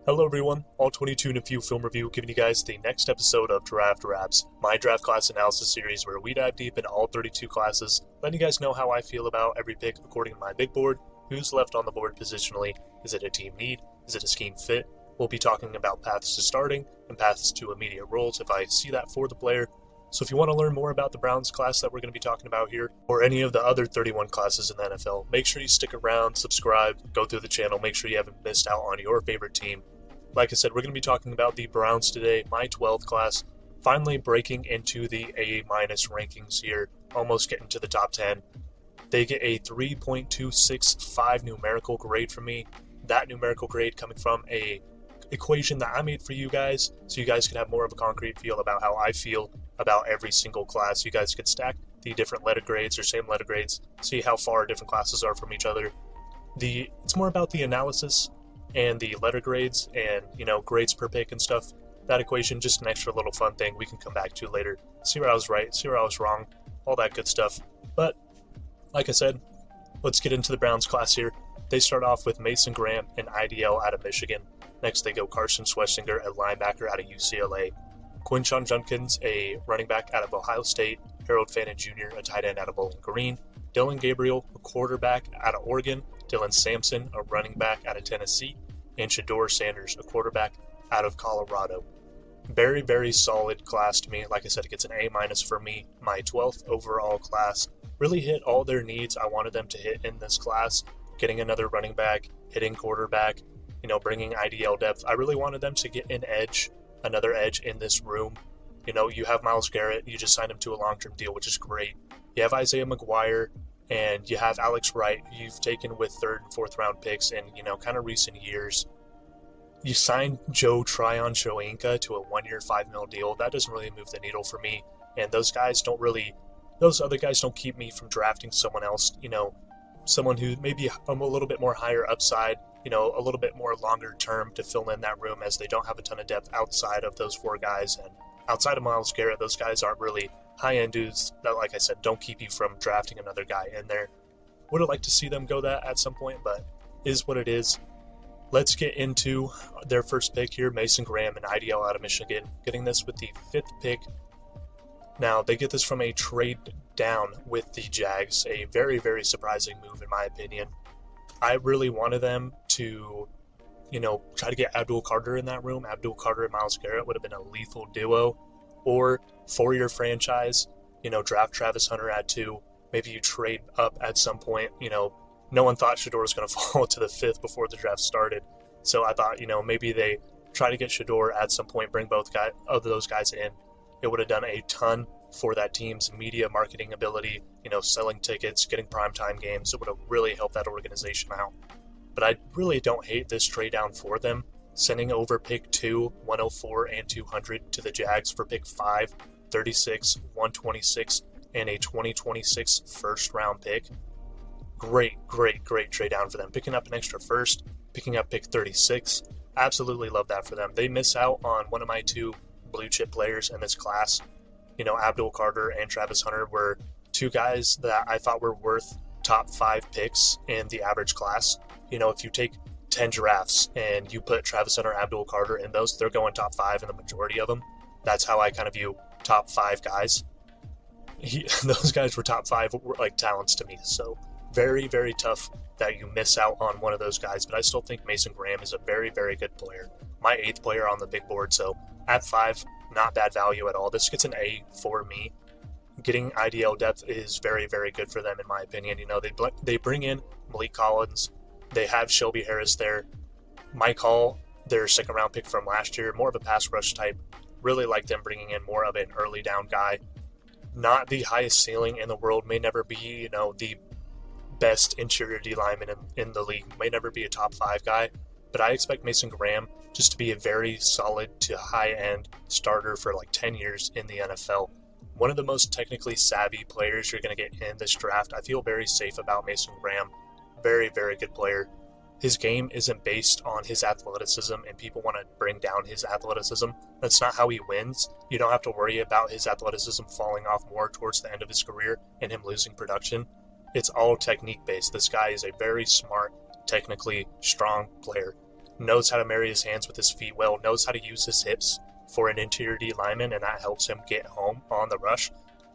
Hello everyone, All 22 and a few film review, giving you guys the next episode of Draft Raps, my draft class analysis series where we dive deep into all 32 classes, letting you guys know how I feel about every pick according to my big board, who's left on the board positionally, is it a team need, is it a scheme fit. We'll be talking about paths to starting and paths to immediate roles if I see that for the player. So if you want to learn more about the Browns class that we're going to be talking about here, or any of the other 31 classes in the NFL, make sure you stick around, subscribe, go through the channel, make sure you haven't missed out on your favorite team. Like I said, we're going to be talking about the Browns today, my 12th class, finally breaking into the A- rankings here, almost getting to the top 10. They get a 3.265 numerical grade from me. That numerical grade coming from a equation that I made for you guys, so you guys can have more of a concrete feel about how I feel about every single class. You guys can stack the different letter grades or same letter grades, see how far different classes are from each other. It's more about the analysis and the letter grades and, grades per pick and stuff. That equation, just an extra little fun thing we can come back to later. See where I was right, see where I was wrong, all that good stuff. But, like I said, let's get into the Browns class here. They start off with Mason Graham, an IDL out of Michigan. Next, they go Carson Schwessinger, a linebacker out of UCLA. Quinshon Judkins, a running back out of Ohio State. Harold Fannin Jr., a tight end out of Bowling Green. Dylan Gabriel, a quarterback out of Oregon. Dylan Sampson, a running back out of Tennessee. And Shedeur Sanders, a quarterback out of Colorado. Very, very solid class to me. Like I said, it gets an A- for me. My 12th overall class really hit all their needs I wanted them to hit in this class. Getting another running back, hitting quarterback, bringing IDL depth. I really wanted them to get an edge, another edge in this room. You have Myles Garrett, you just signed him to a long-term deal, which is great. You have Isaiah McGuire, and you have Alex Wright, you've taken with 3rd and 4th round picks in, kind of recent years. You signed Joe Tryon-Shoyinka to a 1-year, $5 million deal. That doesn't really move the needle for me. And those other guys don't keep me from drafting someone else, someone who maybe a little bit more higher upside, a little bit more longer term to fill in that room, as they don't have a ton of depth outside of those 4 guys. And outside of Myles Garrett, those guys aren't really high-end dudes that, like I said, don't keep you from drafting another guy in there. Would have liked to see them go that at some point, but is what it is. Let's get into their first pick here, Mason Graham, an IDL out of Michigan, getting this with the 5th pick. Now, they get this from a trade down with the Jags, a very, very surprising move in my opinion. I really wanted them to, try to get Abdul Carter in that room. Abdul Carter and Myles Garrett would have been a lethal duo. Or for your franchise, draft Travis Hunter at 2. Maybe you trade up at some point. No one thought Shedeur was going to fall to the 5th before the draft started. So I thought, maybe they try to get Shedeur at some point, bring both of those guys in. It would have done a ton for that team's media marketing ability, selling tickets, getting primetime games. It would have really helped that organization out. But I really don't hate this trade down for them. Sending over pick 2, 104, and 200 to the Jags for pick 5, 36, 126, and a 2026 first round pick. Great trade down for them. Picking up an extra first, picking up pick 36. Absolutely love that for them. They miss out on one of my 2 blue chip players in this class. Abdul Carter and Travis Hunter were 2 guys that I thought were worth top 5 picks in the average class. If you take 10 drafts and you put Travis Hunter, Abdul Carter in those, they're going top 5 in the majority of them. That's how I kind of view top 5 guys. Those guys were top 5 talents to me. So very, very tough that you miss out on one of those guys. But I still think Mason Graham is a very, very good player. My 8th player on the big board. So at 5, not bad value at all. This gets an A for me. Getting IDL depth is very, very good for them in my opinion. They bring in Malik Collins. They have Shelby Harris there. Mike Hall, their 2nd round pick from last year, more of a pass rush type. Really like them bringing in more of an early down guy. Not the highest ceiling in the world, may never be, the best interior D lineman in the league, may never be a top 5 guy, but I expect Mason Graham just to be a very solid to high-end starter for 10 years in the NFL. One of the most technically savvy players you're going to get in this draft. I feel very safe about Mason Graham. Very, very good player. His game isn't based on his athleticism, and people want to bring down his athleticism. That's not how he wins. You don't have to worry about his athleticism falling off more towards the end of his career and him losing production. It's all technique-based. This guy is a very smart, technically strong player. knows how to marry his hands with his feet well, knows how to use his hips for an interior D lineman, and that helps him get home on the rush.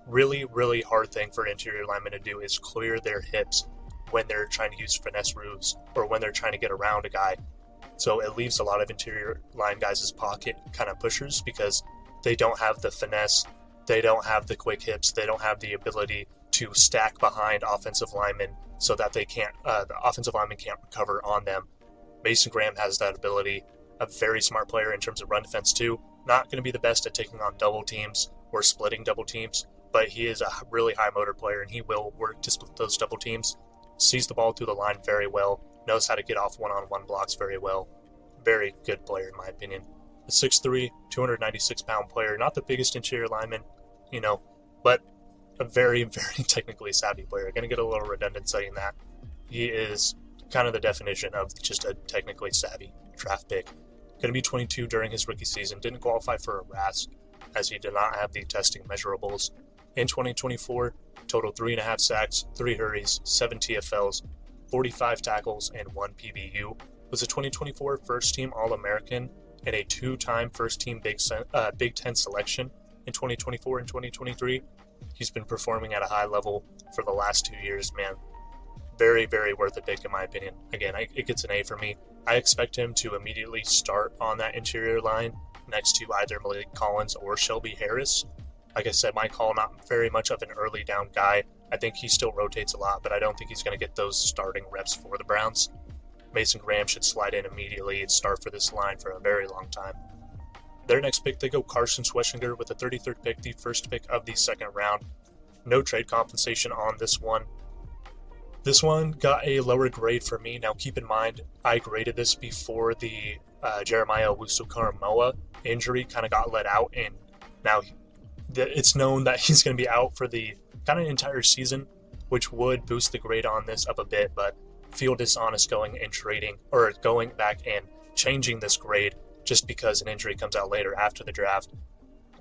Really, really hard thing for interior linemen to do is clear their hips when they're trying to use finesse moves or when they're trying to get around a guy. So it leaves a lot of interior line guys' pocket kind of pushers because they don't have the finesse, they don't have the quick hips, they don't have the ability to stack behind offensive linemen so that the offensive linemen can't recover on them. Mason Graham has that ability. A very smart player in terms of run defense too. Not going to be the best at taking on double teams or splitting double teams, but he is a really high motor player and he will work to split those double teams. Sees the ball through the line very well, knows how to get off one-on-one blocks very well. Very good player in my opinion. A 6'3", 296-pound player, not the biggest interior lineman, but a very, very technically savvy player. Going to get a little redundant saying that. He is kind of the definition of just a technically savvy draft pick. Going to be 22 during his rookie season. Didn't qualify for a RAS as he did not have the testing measurables. In 2024, total 3.5 sacks, 3 hurries, 7 TFLs, 45 tackles, and 1 PBU. Was a 2024 first-team All-American and a 2-time first-team Big Ten selection in 2024 and 2023. He's been performing at a high level for the last 2 years, man. Very, very worth a pick in my opinion. Again, it gets an A for me. I expect him to immediately start on that interior line next to either Malik Collins or Shelby Harris. Like I said, Mike Hall, not very much of an early down guy. I think he still rotates a lot, but I don't think he's going to get those starting reps for the Browns. Mason Graham should slide in immediately and start for this line for a very long time. Their next pick, they go Carson Schweschinger with the 33rd pick, the first pick of the second round. No trade compensation on this one. This one got a lower grade for me. Now keep in mind, I graded this before the Jeremiah Owusu-Koramoah injury kind of got let out, and now it's known that he's going to be out for the kind of entire season, which would boost the grade on this up a bit, but feel dishonest going back and changing this grade just because an injury comes out later after the draft.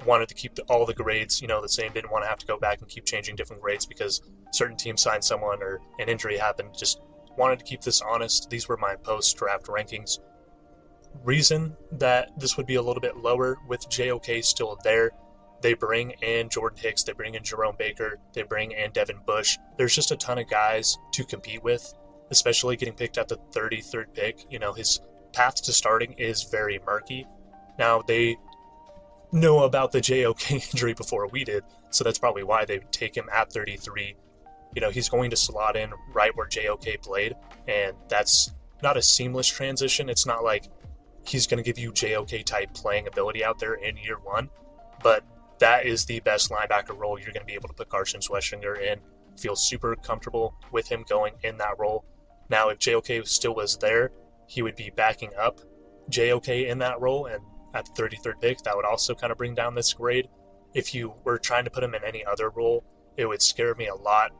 Wanted to keep all the grades, the same. Didn't want to have to go back and keep changing different grades because certain teams signed someone or an injury happened. Just wanted to keep this honest. These were my post-draft rankings. Reason that this would be a little bit lower with JOK still there. They bring in Jordan Hicks, they bring in Jerome Baker, they bring in Devin Bush. There's just a ton of guys to compete with, especially getting picked at the 33rd pick. His path to starting is very murky. Now, they know about the JOK injury before we did, so that's probably why they take him at 33. He's going to slot in right where JOK played, and that's not a seamless transition. It's not like he's going to give you JOK type playing ability out there in year one, but that is the best linebacker role you're going to be able to put Carson Schweschinger in. Feel super comfortable with him going in that role. Now, if JOK still was there, he would be backing up JOK in that role, and at the 33rd pick, that would also kind of bring down this grade. If you were trying to put him in any other role, it would scare me a lot,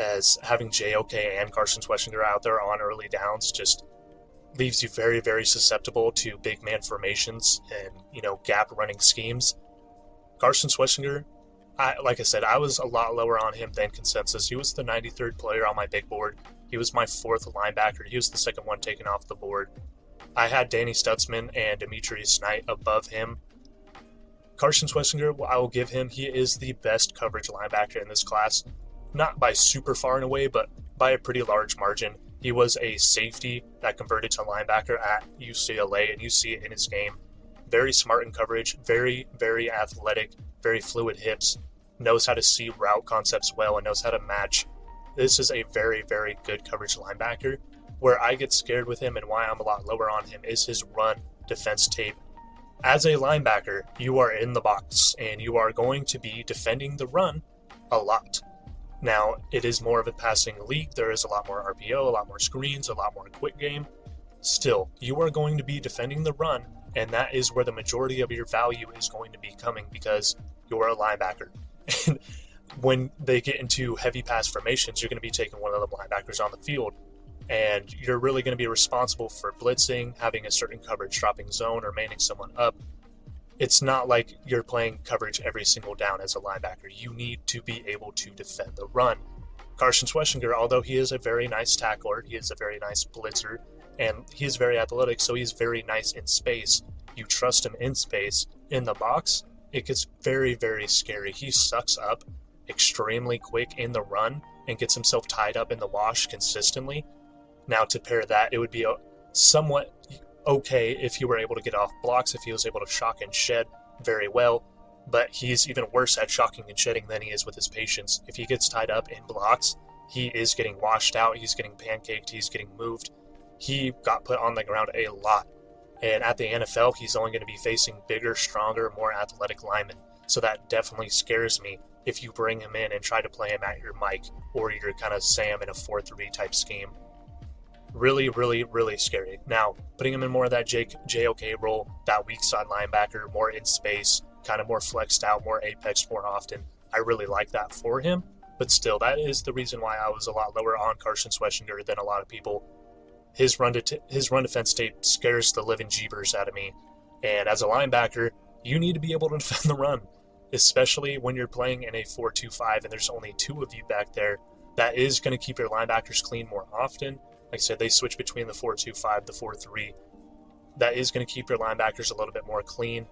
as having JOK and Carson Schweschinger out there on early downs just leaves you very, very susceptible to big man formations and, gap running schemes. Carson Schweschinger, like I said, I was a lot lower on him than consensus. He was the 93rd player on my big board. He was my 4th linebacker. He was the second one taken off the board. I had Danny Stutzman and Demetrius Knight above him. Carson Schweschinger, I will give him, he is the best coverage linebacker in this class. Not by super far and away, but by a pretty large margin. He was a safety that converted to linebacker at UCLA, and you see it in his game. Very smart in coverage, very, very athletic, very fluid hips, knows how to see route concepts well, and knows how to match. This is a very, very good coverage linebacker. Where I get scared with him and why I'm a lot lower on him is his run defense tape. As a linebacker, you are in the box, and you are going to be defending the run a lot. Now, it is more of a passing league. There is a lot more RPO, a lot more screens, a lot more quick game. Still, you are going to be defending the run, and that is where the majority of your value is going to be coming because you're a linebacker. And when they get into heavy pass formations, you're going to be taking one of the linebackers on the field, and you're really going to be responsible for blitzing, having a certain coverage, dropping zone, or manning someone up. It's not like you're playing coverage every single down as a linebacker. You need to be able to defend the run. Carson Schweschinger, although he is a very nice tackler, he is a very nice blitzer, and he's very athletic, so he's very nice in space. You trust him in space. In the box, it gets very, very scary. He sucks up extremely quick in the run and gets himself tied up in the wash consistently. Now, to pair that, it would be somewhat okay if he were able to get off blocks, if he was able to shock and shed very well, but he's even worse at shocking and shedding than he is with his patience. If he gets tied up in blocks, he is getting washed out, he's getting pancaked, he's getting moved. He got put on the ground a lot. And at the NFL, he's only going to be facing bigger, stronger, more athletic linemen. So that definitely scares me if you bring him in and try to play him at your Mike or your kind of Sam in a 4-3 type scheme. Really, really, really scary. Now, putting him in more of that JOK role, that weak side linebacker, more in space, kind of more flexed out, more apex more often. I really like that for him. But still, that is the reason why I was a lot lower on Carson Schwessinger than a lot of people. His run defense tape scares the living jeebers out of me. And as a linebacker, you need to be able to defend the run, especially when you're playing in a 4-2-5 and there's only two of you back there. That is going to keep your linebackers clean more often. Like I said, they switch between the 4-2-5, the 4-3. That is going to keep your linebackers a little bit more clean.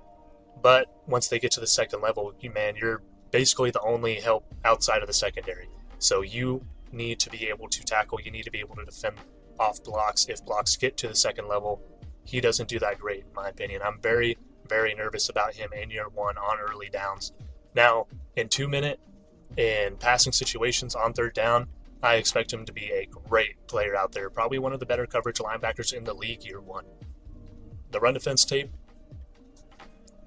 But once they get to the second level, you're basically the only help outside of the secondary. So you need to be able to tackle. You need to be able to defend off blocks. If blocks get to the second level, he doesn't do that great, in my opinion. I'm very, very nervous about him in year one on early downs. Now, in 2-minute in passing situations on third down, I expect him to be a great player out there. Probably one of the better coverage linebackers in the league year one. The run defense tape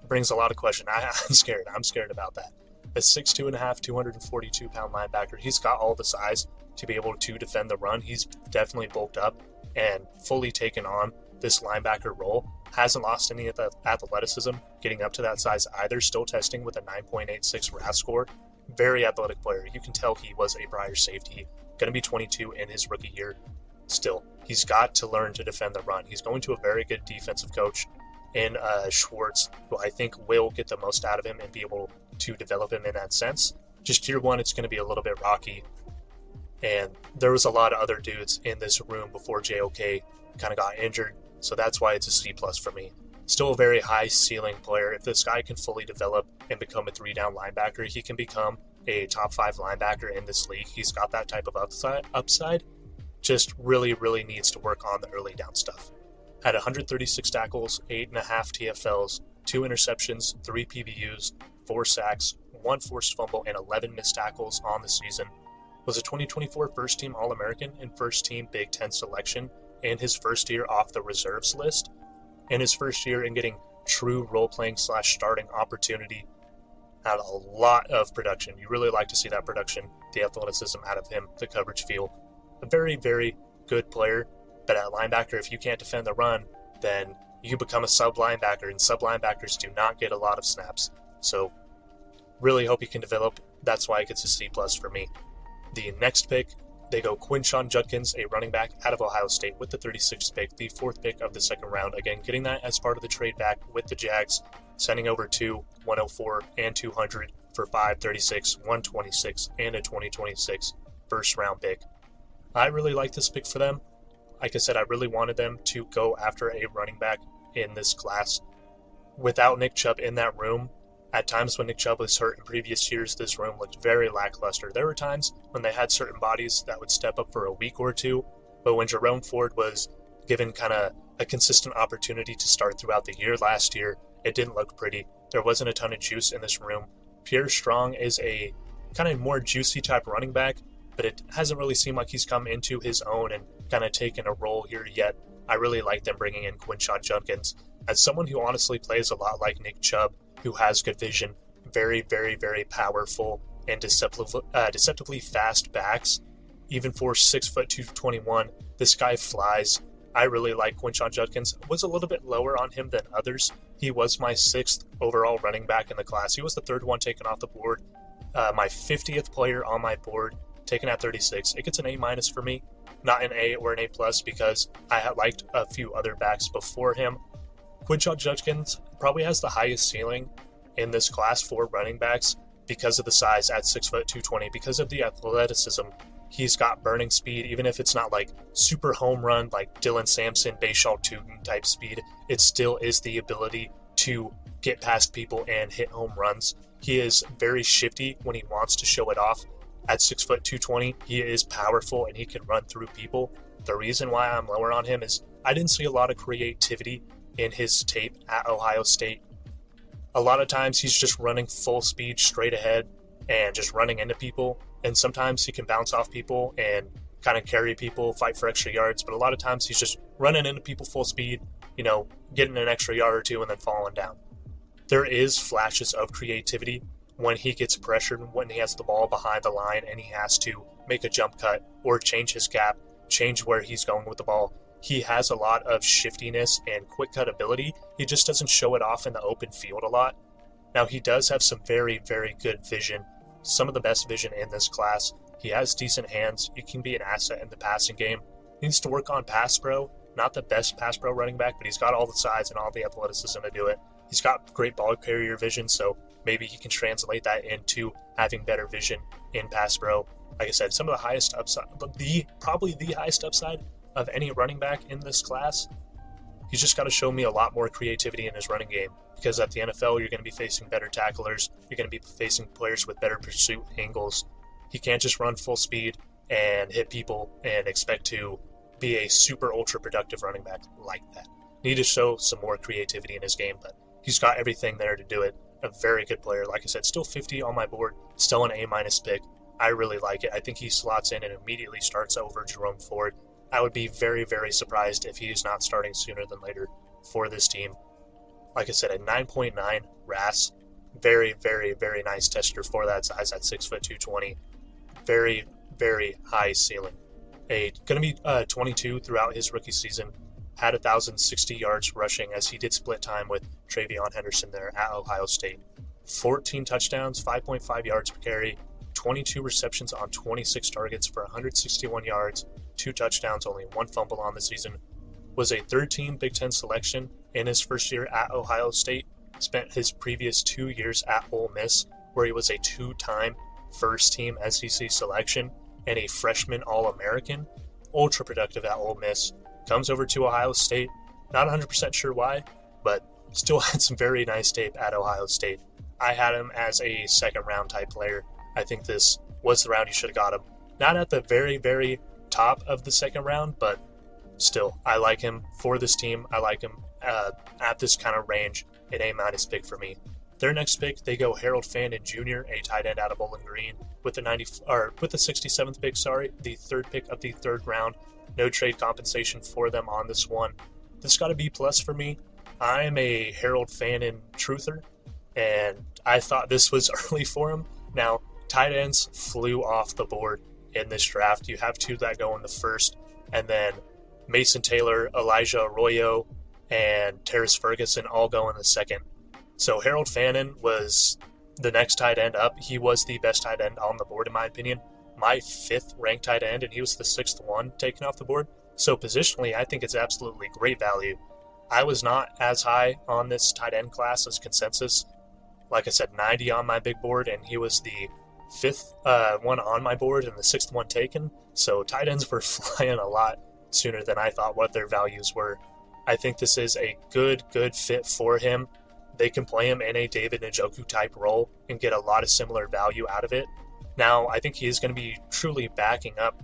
brings a lot of question. I'm scared. I'm scared about that. A 6'2.5", 242-pound linebacker, he's got all the size to be able to defend the run. He's definitely bulked up and fully taken on this linebacker role. Hasn't lost any of the athleticism getting up to that size either. Still testing with a 9.86 RAS score. Very athletic player. You can tell he was a prior safety. Going to be 22 in his rookie year. Still, he's got to learn to defend the run. He's going to a very good defensive coach in Schwartz, who I think will get the most out of him and be able to develop him in that sense. Just year one, it's going to be a little bit rocky. And there was a lot of other dudes in this room before JOK kind of got injured. So that's why it's a C+ for me. Still a very high ceiling player. If this guy can fully develop and become a 3-down linebacker, he can become a top 5 linebacker in this league. He's got that type of upside. Just really, really needs to work on the early down stuff. Had 136 tackles, 8.5 TFLs, 2 interceptions, 3 PBUs, 4 sacks, 1 forced fumble, and 11 missed tackles on the season. Was a 2024 first-team All-American and first-team Big Ten selection in his first year off the reserves list. In his first year in getting true role-playing / starting opportunity, had a lot of production. You really like to see that production, the athleticism out of him, the coverage feel. A very, very good player, but at linebacker, if you can't defend the run, then you become a sub-linebacker, and sub-linebackers do not get a lot of snaps. So, really hope he can develop. That's why it gets a C+ for me. The next pick, they go Quinshon Judkins, a running back out of Ohio State with the 36th pick, the 4th pick of the second round. Again, getting that as part of the trade back with the Jags, sending over 104 and 200 for 536, 126, and a 2026 first round pick. I really like this pick for them. Like I said, I really wanted them to go after a running back in this class. Without Nick Chubb in that room, at times when Nick Chubb was hurt in previous years, this room looked very lackluster. There were times when they had certain bodies that would step up for a week or two, but when Jerome Ford was given kind of a consistent opportunity to start throughout the year last year, it didn't look pretty. There wasn't a ton of juice in this room. Pierre Strong is a kind of more juicy type running back, but it hasn't really seemed like he's come into his own and kind of taken a role here yet. I really like them bringing in Quinshon Judkins as someone who honestly plays a lot like Nick Chubb, who has good vision, very, very, very powerful and deceptively fast backs. Even for 6'2", 221, this guy flies. I really like Quinshon Judkins. Was a little bit lower on him than others. He was my 6th overall running back in the class. He was the 3rd one taken off the board. My 50th player on my board, taken at 36. It gets an A- for me, not an A or an A+, because I had liked a few other backs before him. Quinshon Judkins probably has the highest ceiling in this class for running backs because of the size at 6'2", 220, because of the athleticism He's got burning speed, even if it's not like super home run, like Dylan Sampson, Bayshall Tootin type speed. It still is the ability to get past people and hit home runs. He is very shifty when he wants to show it off. At 6'2", 220, he is powerful and he can run through people. The reason why I'm lower on him is I didn't see a lot of creativity in his tape at Ohio State. A lot of times he's just running full speed straight ahead and just running into people. And sometimes he can bounce off people and kind of carry people, fight for extra yards. But a lot of times he's just running into people full speed, getting an extra yard or two and then falling down. There is flashes of creativity when he gets pressured, when he has the ball behind the line and he has to make a jump cut or change his gap, change where he's going with the ball. He has a lot of shiftiness and quick cut ability. He just doesn't show it off in the open field a lot. Now, he does have some very, very good vision, some of the best vision in this class. He has decent hands. He can be an asset in the passing game. He needs to work on pass pro. Not the best pass pro running back, but he's got all the size and all the athleticism to do it. He's got great ball carrier vision, so maybe he can translate that into having better vision in pass pro. Like I said, some of the highest upside, probably the highest upside of any running back in this class. He's just got to show me a lot more creativity in his running game, because at the NFL, you're going to be facing better tacklers. You're going to be facing players with better pursuit angles. He can't just run full speed and hit people and expect to be a super ultra productive running back like that. Need to show some more creativity in his game, but he's got everything there to do it. A very good player. Like I said, still 50 on my board, still an A- pick. I really like it. I think he slots in and immediately starts over Jerome Ford. I would be very, very surprised if he is not starting sooner than later for this team. Like I said, a 9.9 RAS. Very, very, very nice tester for that size at 6'2", 220. Very, very high ceiling. Going to be 22 throughout his rookie season. Had 1,060 yards rushing as he did split time with Travion Henderson there at Ohio State. 14 touchdowns, 5.5 yards per carry, 22 receptions on 26 targets for 161 yards, 2 touchdowns, only 1 fumble on the season. Was a third-team Big Ten selection in his first year at Ohio State. Spent his previous 2 years at Ole Miss, where he was a 2-time first-team SEC selection and a freshman All-American. Ultra productive at Ole Miss. Comes over to Ohio State. Not 100% sure why, but still had some very nice tape at Ohio State. I had him as a second-round type player. I think this was the round you should have got him. Not at the very, very top of the second round, but still, I like him for this team. I like him at this kind of range, an A- pick for me. Their next pick, they go Harold Fandon Jr., a tight end out of Bowling Green, with the 67th pick, the third pick of the third round. No trade compensation for them on this one. This got a B+ for me. I am a Harold Fandon truther, and I thought this was early for him. Now, tight ends flew off the board in this draft. You have 2 that go in the first, and then Mason Taylor, Elijah Arroyo, and Terrace Ferguson all go in the second. So Harold Fandon was the next tight end up. He was the best tight end on the board, in my opinion. My 5th ranked tight end, and he was the 6th one taken off the board. So positionally, I think it's absolutely great value. I was not as high on this tight end class as consensus. Like I said, 90 on my big board, and he was the 5th one on my board and the 6th one taken. So tight ends were flying a lot sooner than I thought what their values were. I think this is a good fit for him. They can play him in a David Njoku type role and get a lot of similar value out of it. Now, I think he is going to be truly backing up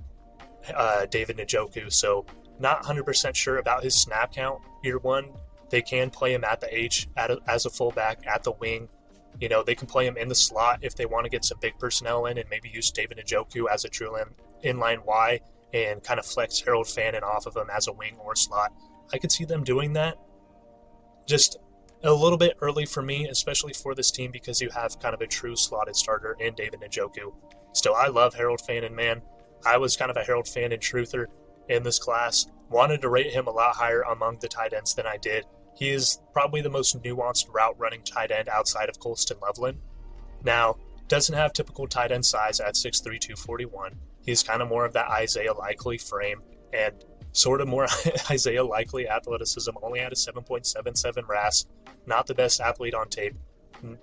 David Njoku, so not 100% sure about his snap count year one. They can play him at the H as a fullback, at the wing. They can play him in the slot if they want to get some big personnel in and maybe use David Njoku as a true inline Y and kind of flex Harold Fandon off of him as a wing or slot. I could see them doing that. Just a little bit early for me, especially for this team, because you have kind of a true slotted starter in David Njoku. Still, I love Harold Fandon, man. I was kind of a Harold Fandon truther in this class. Wanted to rate him a lot higher among the tight ends than I did. He is probably the most nuanced route running tight end outside of Colston Loveland. Now, doesn't have typical tight end size at 6'3", 241. He's kind of more of that Isaiah Likely frame and sort of more Isaiah Likely athleticism. Only had a 7.77 RAS. Not the best athlete on tape.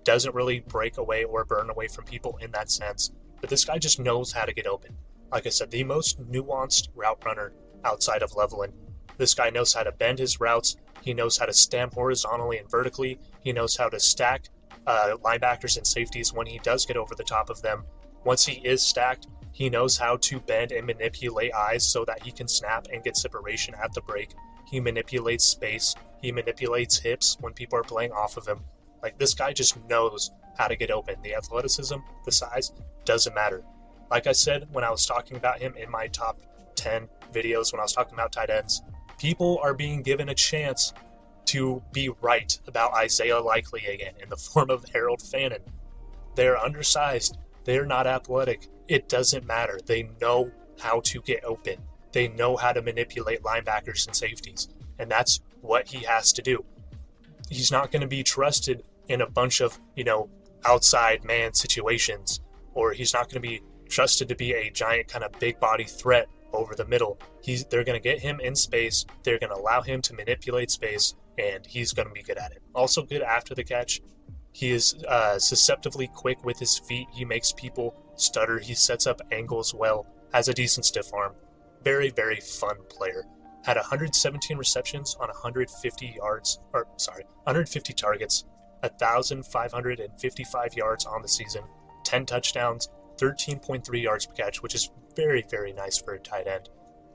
Doesn't really break away or burn away from people in that sense. But this guy just knows how to get open. like I said, the most nuanced route runner outside of Levelin. This guy knows how to bend his routes. He knows how to stem horizontally and vertically. He knows how to stack linebackers and safeties when he does get over the top of them. Once he is stacked, he knows how to bend and manipulate eyes so that he can snap and get separation at the break. He manipulates space. He manipulates hips when people are playing off of him. Like, this guy just knows how to get open. The athleticism, the size, doesn't matter. Like I said when I was talking about him in my top 10 videos, when I was talking about tight ends, people are being given a chance to be right about Isaiah Likely again in the form of Harold Fannin. They're undersized. They're not athletic. It doesn't matter. They know how to get open. They know how to manipulate linebackers and safeties. And that's what he has to do. He's not going to be trusted in a bunch of, outside man situations, or he's not going to be trusted to be a giant kind of big body threat over the middle. They're going to get him in space. They're going to allow him to manipulate space, and he's going to be good at it. Also good after the catch. He is susceptibly quick with his feet. He makes people stutter. He sets up angles well. Has a decent stiff arm. Very, very fun player. Had 117 receptions on 150 targets, 1,555 yards on the season, 10 touchdowns, 13.3 yards per catch, which is very, very nice for a tight end.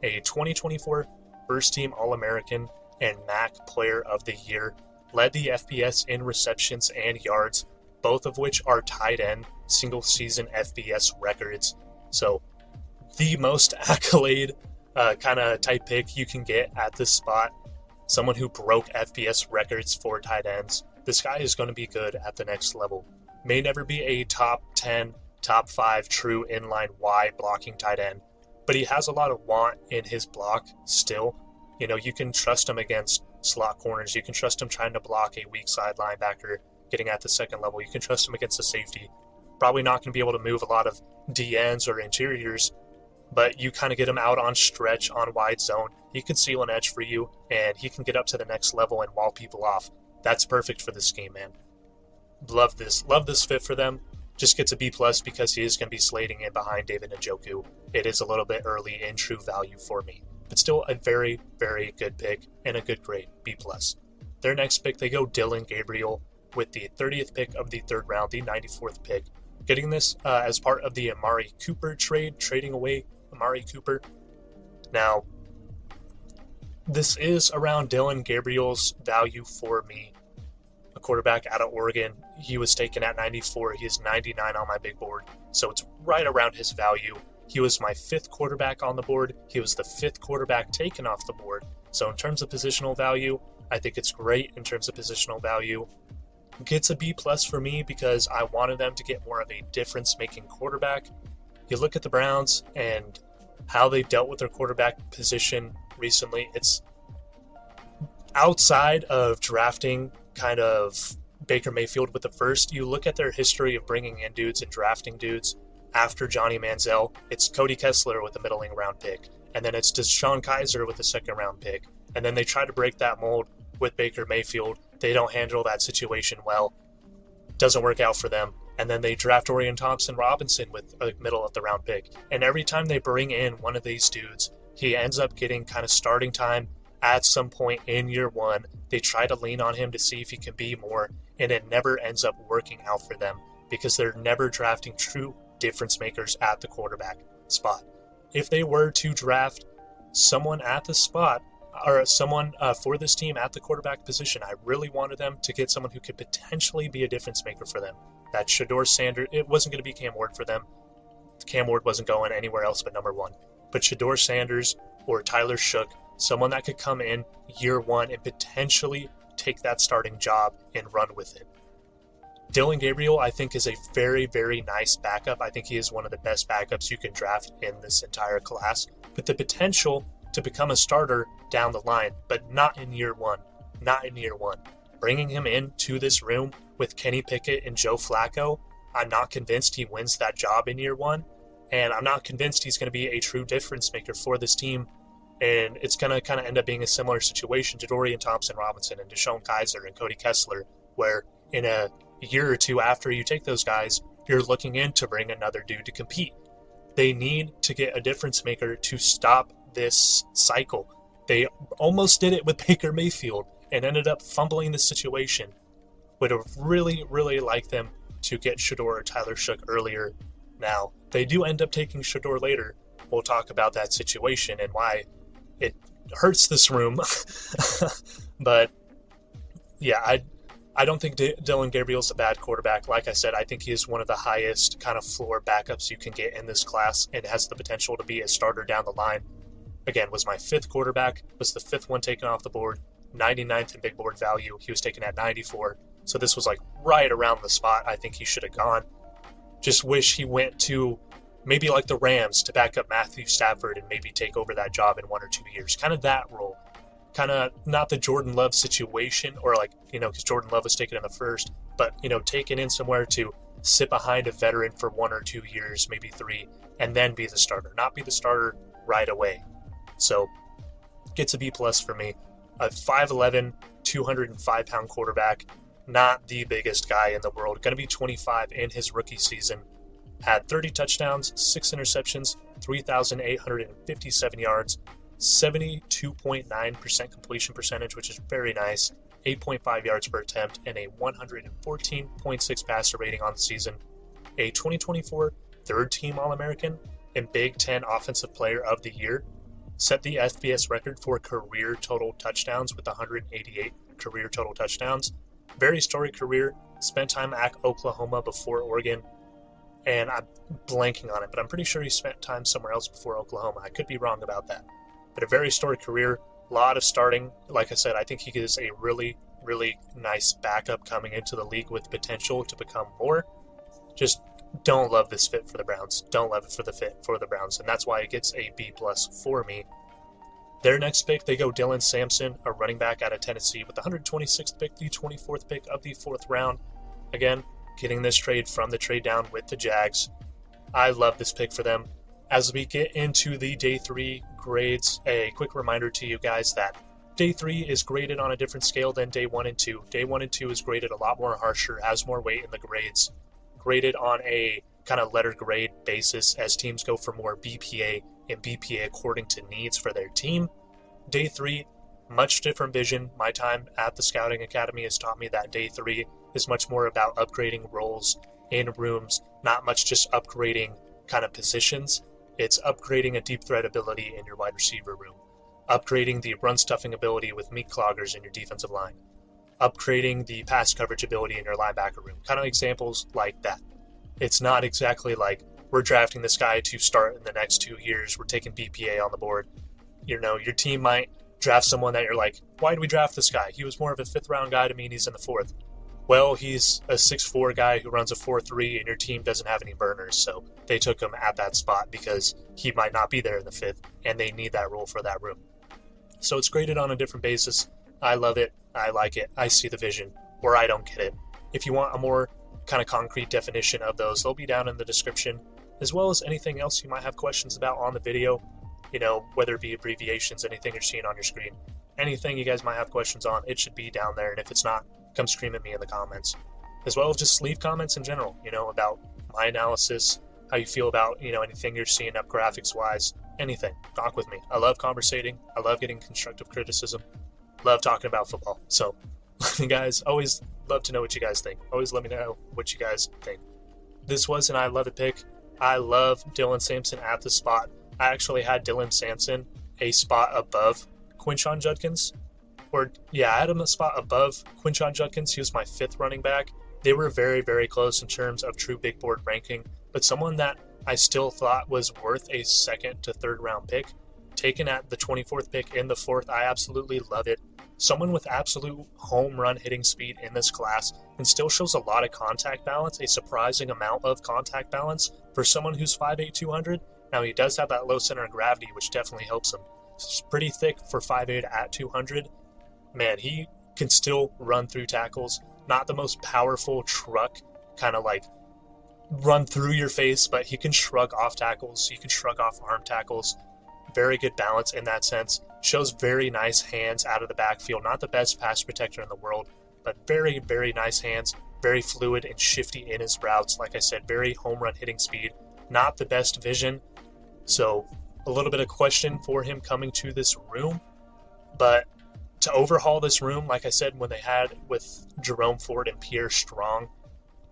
A 2024 First Team All-American and MAC Player of the Year. Led the FBS in receptions and yards, both of which are tight end single-season FBS records. So the most accolade kind of type pick you can get at this spot. Someone who broke FBS records for tight ends. This guy is going to be good at the next level. May never be a top 10, top 5 true inline Y blocking tight end, but he has a lot of want in his block still. You can trust him against slot corners. You can trust him trying to block a weak side linebacker getting at the second level. You can trust him against a safety. Probably not going to be able to move a lot of DNs or interiors, but you kind of get him out on stretch, on wide zone. He can seal an edge for you, and he can get up to the next level and wall people off. That's perfect for this scheme, man. Love this fit for them. Just gets a B+ because he is going to be slating in behind David Njoku. It is a little bit early in true value for me, but still a very, very good pick and a good grade, B+. Their next pick, they go Dylan Gabriel with the 30th pick of the third round, the 94th pick. Getting this as part of the Amari Cooper trade, trading away Amari Cooper. Now, this is around Dylan Gabriel's value for me. A quarterback out of Oregon. He was taken at 94. He is 99 on my big board. So it's right around his value. He was my 5th quarterback on the board. He was the 5th quarterback taken off the board. So in terms of positional value, I think it's great in terms of positional value. Gets a B+ for me because I wanted them to get more of a difference-making quarterback. You look at the Browns and how they've dealt with their quarterback position recently. It's outside of drafting kind of Baker Mayfield with the first. You look at their history of bringing in dudes and drafting dudes. After Johnny Manziel, it's Cody Kessler with a middling round pick. And then it's Deshaun Kaiser with a second round pick. And then they try to break that mold with Baker Mayfield. They don't handle that situation well. Doesn't work out for them. And then they draft Orion Thompson Robinson with a middle of the round pick. And every time they bring in one of these dudes, he ends up getting kind of starting time at some point in year one. They try to lean on him to see if he can be more, and it never ends up working out for them because they're never drafting true difference makers at the quarterback spot. If they were to draft someone at the spot, or someone for this team at the quarterback position, I really wanted them to get someone who could potentially be a difference maker for them. That Shedeur Sanders, it wasn't going to be Cam Ward for them. Cam Ward wasn't going anywhere else but number 1. But Shedeur Sanders or Tyler Shook, someone that could come in year one and potentially take that starting job and run with it. Dylan Gabriel, I think, is a very, very nice backup. I think he is one of the best backups you can draft in this entire class, with the potential to become a starter down the line, but not in year one. Not in year one. Bringing him into this room with Kenny Pickett and Joe Flacco, I'm not convinced he wins that job in year one, and I'm not convinced he's going to be a true difference maker for this team, and it's going to kind of end up being a similar situation to Dorian Thompson-Robinson and Deshaun Kaiser and Cody Kessler, where in a year or two after you take those guys, you're looking in to bring another dude to compete. They need to get a difference maker to stop this cycle. They almost did it with Baker Mayfield and ended up fumbling the situation. Would have really, really liked them to get Shedeur or Tyler Shook earlier. Now, they do end up taking Shedeur later. We'll talk about that situation and why it hurts this room. But yeah, I don't think Dylan Gabriel's a bad quarterback. Like I said, I think he is one of the highest kind of floor backups you can get in this class and has the potential to be a starter down the line. Again, was my 5th quarterback, was the 5th one taken off the board, 99th in big board value. He was taken at 94. So this was like right around the spot I think he should have gone. Just wish he went to maybe like the Rams to back up Matthew Stafford and maybe take over that job in 1 or 2 years. Kind of that role. Kind of not the Jordan Love situation, or like, because Jordan Love was taken in the first, but, taken in somewhere to sit behind a veteran for 1 or 2 years, maybe 3, and then be the starter. Not be the starter right away. So, gets a B+ for me. A 5'11", 205-pound quarterback, not the biggest guy in the world. Going to be 25 in his rookie season. Had 30 touchdowns, 6 interceptions, 3,857 yards, 72.9% completion percentage, which is very nice, 8.5 yards per attempt, and a 114.6 passer rating on the season. A 2024 third-team All-American and Big Ten Offensive Player of the Year. Set the FBS record for career total touchdowns with 188 career total touchdowns. Very storied career. Spent time at Oklahoma before Oregon. And I'm blanking on it, but I'm pretty sure he spent time somewhere else before Oklahoma. I could be wrong about that. But a very storied career. A lot of starting. Like I said, I think he is a really, really nice backup coming into the league with potential to become more. Just don't love this fit for the Browns. Don't love it for the fit for the Browns. And that's why it gets a B+ for me. Their next pick, they go Dylan Sampson, a running back out of Tennessee, with the 126th pick, the 24th pick of the 4th round. Again, getting this trade from the trade down with the Jags. I love this pick for them. As we get into the Day 3 grades, a quick reminder to you guys that Day 3 is graded on a different scale than Day 1 and 2. Day 1 and 2 is graded a lot more harsher, has more weight in the grades. Graded on a kind of letter grade basis as teams go for more BPA and BPA according to needs for their team. Day 3, much different vision. My time at the Scouting Academy has taught me that Day 3 is much more about upgrading roles in rooms, not much just upgrading kind of positions. It's upgrading a deep threat ability in your wide receiver room, upgrading the run stuffing ability with meat cloggers in your defensive line, upgrading the pass coverage ability in your linebacker room. Kind of examples like that. It's not exactly like we're drafting this guy to start in the next 2 years. We're taking BPA on the board. Your team might draft someone that you're like, why did we draft this guy? He was more of a 5th round guy to me and he's in the 4th. Well, he's a 6'4" guy who runs a 4.3 and your team doesn't have any burners. So they took him at that spot because he might not be there in the 5th and they need that role for that room. So it's graded on a different basis. I love it. I like it. I see the vision, or I don't get it. If you want a more kind of concrete definition of those, they'll be down in the description, as well as anything else you might have questions about on the video, whether it be abbreviations, anything you're seeing on your screen, anything you guys might have questions on, it should be down there. And if it's not, come scream at me in the comments. As well as just leave comments in general, about my analysis, how you feel about, anything you're seeing up graphics-wise, anything. Talk with me. I love conversating. I love getting constructive criticism. Love talking about football. So, guys, always love to know what you guys think. Always let me know what you guys think. This was an I love it pick. I love Dylan Sampson at the spot. I actually had Dylan Sampson a spot above Quinshon Judkins. I had him a spot above Quinshon Judkins. He was my 5th running back. They were very, very close in terms of true big board ranking, but someone that I still thought was worth a 2nd to 3rd round pick, taken at the 24th pick in the 4th. I absolutely love it. Someone with absolute home run hitting speed in this class and still shows a lot of contact balance, a surprising amount of contact balance for someone who's 5'8", 200. Now, he does have that low center of gravity, which definitely helps him. It's pretty thick for 5'8" at 200. Man, he can still run through tackles. Not the most powerful truck, kind of like run through your face, but he can shrug off tackles. He can shrug off arm tackles. Very good balance in that sense. Shows very nice hands out of the backfield. Not the best pass protector in the world, but very, very nice hands. Very fluid and shifty in his routes. Like I said, very home run hitting speed. not the best vision. So a little bit of question for him coming to this room. But to overhaul this room, like I said, when they had with Jerome Ford and Pierre Strong,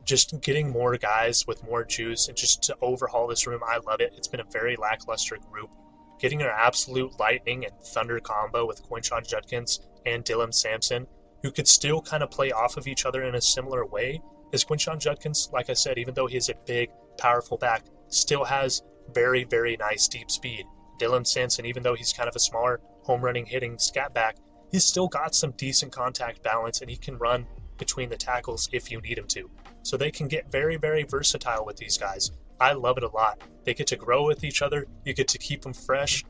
just getting more guys with more juice and just to overhaul this room, I love it. It's been a very lackluster group. Getting an absolute lightning and thunder combo with Quinshon Judkins and Dylan Sampson, who could still kind of play off of each other in a similar way, as Quinshon Judkins, like I said, even though he's a big, powerful back, still has very, very nice deep speed. Dylan Sampson, even though he's kind of a smaller, home running, hitting scat back, he's still got some decent contact balance, and he can run between the tackles if you need him to. So they can get very, very versatile with these guys. I love it a lot. They get to grow with each other. You get to keep them fresh.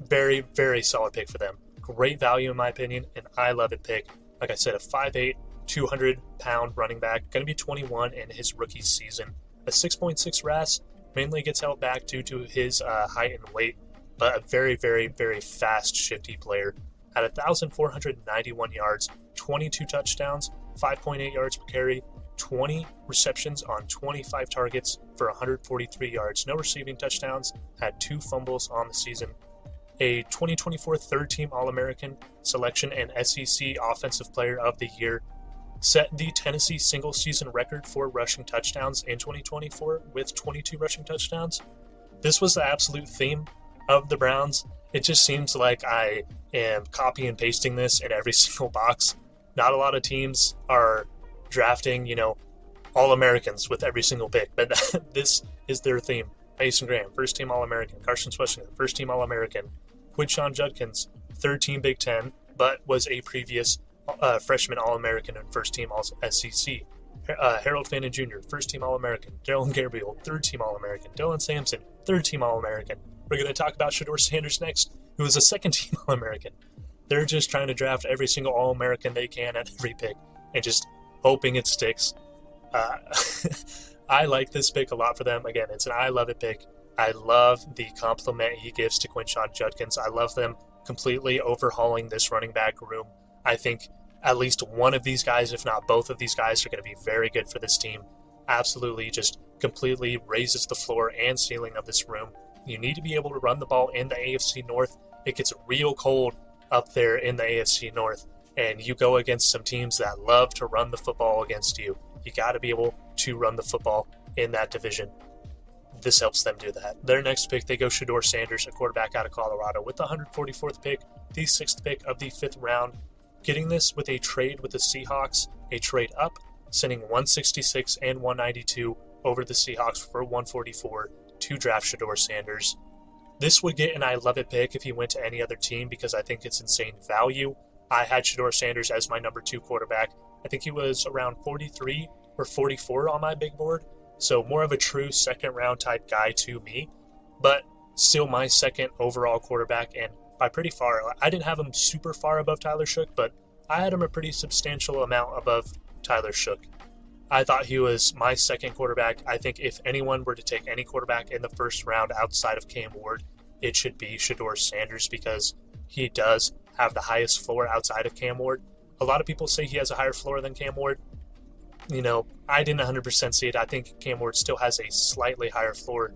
Very, very solid pick for them. Great value in my opinion, and I love it pick. Like I said, a 5'8", 200-pound running back, going to be 21 in his rookie season. A 6.6 RAS, mainly gets held back due to his height and weight, but a very, very, very fast, shifty player. At 1,491 yards, 22 touchdowns, 5.8 yards per carry, 20 receptions on 25 targets for 143 yards. No receiving touchdowns, had 2 fumbles on the season. A 2024 third-team All-American selection and SEC Offensive Player of the Year. Set the Tennessee single-season record for rushing touchdowns in 2024 with 22 rushing touchdowns. This was the absolute theme of the Browns. It just seems like I am copy and pasting this in every single box. Not a lot of teams are drafting, All-Americans with every single pick, but this is their theme. Mason Graham, first-team All-American. Carson Swessington, first-team All-American. Quinshon Judkins, third-team Big Ten, but was a previous freshman All-American and first-team SEC. Harold Fannin Jr., first-team All-American. Dylan Gabriel, third-team All-American. Dylan Sampson, third-team All-American. We're going to talk about Shedeur Sanders next, who was a second-team All-American. They're just trying to draft every single All-American they can at every pick and just hoping it sticks. I like this pick a lot for them. Again, it's an I love it pick. I love the compliment he gives to Quinshon Judkins. I love them completely overhauling this running back room. I think at least one of these guys, if not both of these guys, are going to be very good for this team. Absolutely just completely raises the floor and ceiling of this room. You need to be able to run the ball in the AFC North. It gets real cold up there in the AFC North, and you go against some teams that love to run the football against you. You got to be able to run the football in that division. This helps them do that. Their next pick, they go Shedeur Sanders, a quarterback out of Colorado, with the 144th pick, the 6th pick of the 5th round. Getting this with a trade with the Seahawks, a trade up, sending 166 and 192 over the Seahawks for 144 to draft Shedeur Sanders. This would get an I love it pick if he went to any other team because I think it's insane value. I had Shedeur Sanders as my number 2 quarterback. I think he was around 43 or 44 on my big board. So more of a true second round type guy to me, but still my second overall quarterback, and by pretty far. I didn't have him super far above Tyler Shook, but I had him a pretty substantial amount above Tyler Shook. I thought he was my second quarterback. I think if anyone were to take any quarterback in the first round outside of Cam Ward, it should be Shedeur Sanders because he does have the highest floor outside of Cam Ward. A lot of people say he has a higher floor than Cam Ward. I didn't 100% see it. I think Cam Ward still has a slightly higher floor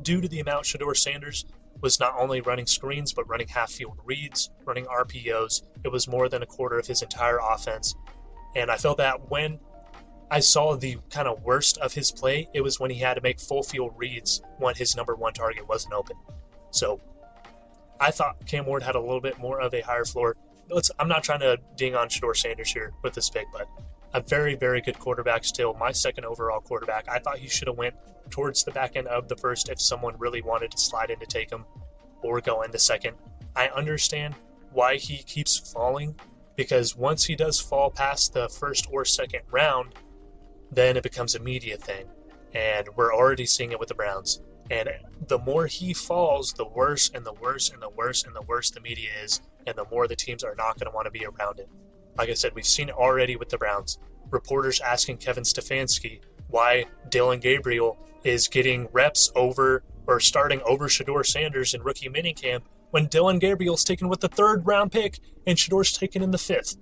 due to the amount Shedeur Sanders was not only running screens, but running half-field reads, running RPOs. It was more than a quarter of his entire offense. And I felt that when I saw the kind of worst of his play, it was when he had to make full-field reads when his number 1 target wasn't open. So I thought Cam Ward had a little bit more of a higher floor. I'm not trying to ding on Shedeur Sanders here with this pick, but a very, very good quarterback still. My second overall quarterback. I thought he should have went towards the back end of the first if someone really wanted to slide in to take him or go in the second. I understand why he keeps falling because once he does fall past the first or second round, then it becomes a media thing. And we're already seeing it with the Browns. And the more he falls, the worse and the worse and the worse and the worse the media is, and the more the teams are not going to want to be around it. Like I said, we've seen it already with the Browns. Reporters asking Kevin Stefanski why Dylan Gabriel is getting reps over or starting over Shedeur Sanders in rookie minicamp when Dylan Gabriel's taken with the 3rd round pick and Shedeur's taken in the 5th.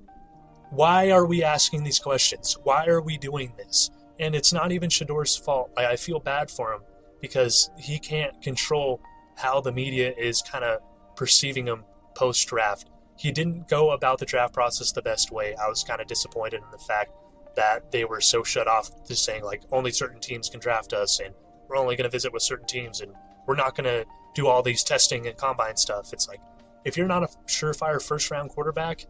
Why are we asking these questions? Why are we doing this? And it's not even Shedeur's fault. I feel bad for him. because he can't control how the media is kind of perceiving him post-draft. He didn't go about the draft process the best way. I was kind of disappointed in the fact that they were so shut off to saying, like, only certain teams can draft us, and we're only going to visit with certain teams, and we're not going to do all these testing and combine stuff. It's like, if you're not a surefire first-round quarterback,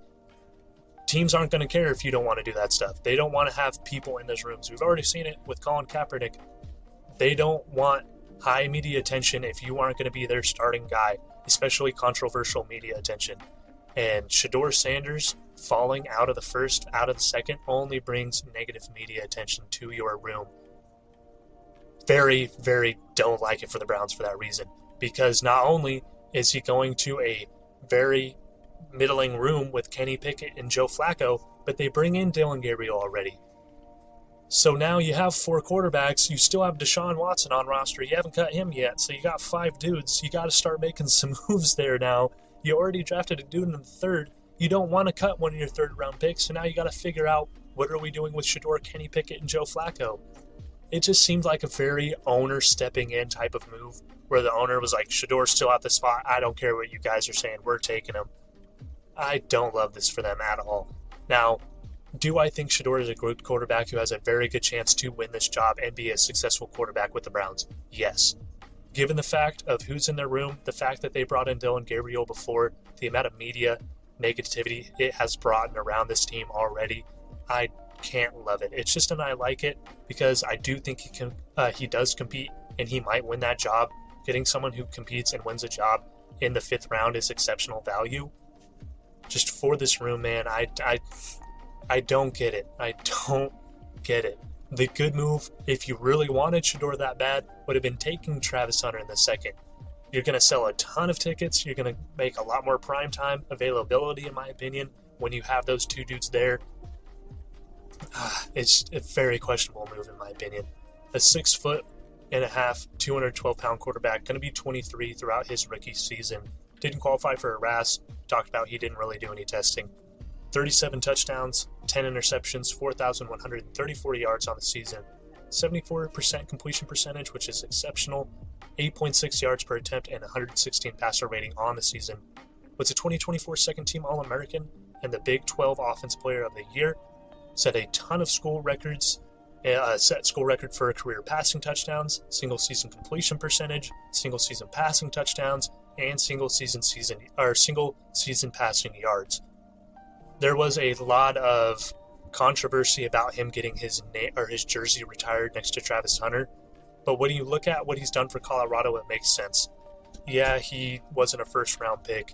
teams aren't going to care if you don't want to do that stuff. They don't want to have people in those rooms. We've already seen it with Colin Kaepernick. They don't want high media attention if you aren't going to be their starting guy, especially controversial media attention. And Shedeur Sanders falling out of the first, out of the second, only brings negative media attention to your room. Very, very don't like it for the Browns for that reason. Because not only is he going to a very middling room with Kenny Pickett and Joe Flacco, but they bring in Dillon Gabriel already. So now you have 4 quarterbacks. You still have Deshaun Watson on roster. You haven't cut him yet, so you got 5 dudes. You got to start making some moves there now. You already drafted a dude in the 3rd. You don't want to cut one of your 3rd-round picks, so now you got to figure out, what are we doing with Shedeur, Kenny Pickett, and Joe Flacco? It just seemed like a very owner stepping in type of move, where the owner was like, Shedeur's still at the spot. I don't care what you guys are saying. We're taking him. I don't love this for them at all. Now, do I think Shedeur is a good quarterback who has a very good chance to win this job and be a successful quarterback with the Browns? Yes. Given the fact of who's in their room, the fact that they brought in Dillon Gabriel before, the amount of media negativity it has brought around this team already, I can't love it. It's just an I like it because I do think he does compete and he might win that job. Getting someone who competes and wins a job in the 5th round is exceptional value. Just for this room, man, I don't get it. I don't get it. The good move, if you really wanted Shedeur that bad, would have been taking Travis Hunter in the 2nd. You're going to sell a ton of tickets. You're going to make a lot more primetime availability, in my opinion, when you have those 2 dudes there. It's a very questionable move, in my opinion. A 6'1.5", 212-pound quarterback, going to be 23 throughout his rookie season. Didn't qualify for a RAS. Talked about he didn't really do any testing. 37 touchdowns, 10 interceptions, 4,134 yards on the season. 74% completion percentage, which is exceptional. 8.6 yards per attempt and 116 passer rating on the season. Was a 2024 second-team All-American and the Big 12 Offense Player of the Year. Set a ton of school records. Set school record for career passing touchdowns, single-season completion percentage, single-season passing touchdowns, and single-season passing yards. There was a lot of controversy about him getting his jersey retired next to Travis Hunter, but when you look at what he's done for Colorado, it makes sense. Yeah, he wasn't a first-round pick.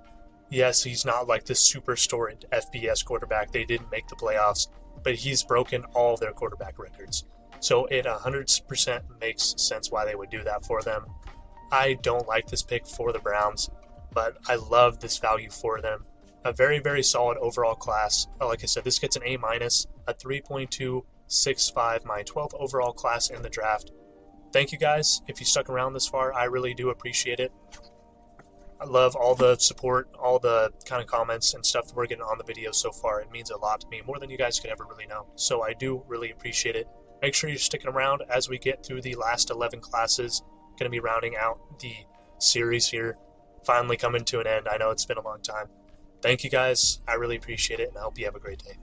Yes, he's not like this super storied FBS quarterback. They didn't make the playoffs, but he's broken all of their quarterback records. So it 100% makes sense why they would do that for them. I don't like this pick for the Browns, but I love this value for them. A very, very solid overall class. Like I said, this gets an A-, a 3.265, my 12th overall class in the draft. Thank you guys. If you stuck around this far, I really do appreciate it. I love all the support, all the kind of comments and stuff that we're getting on the video so far. It means a lot to me, more than you guys could ever really know. So I do really appreciate it. Make sure you're sticking around as we get through the last 11 classes. Going to be rounding out the series here. Finally coming to an end. I know it's been a long time. Thank you guys. I really appreciate it, and I hope you have a great day.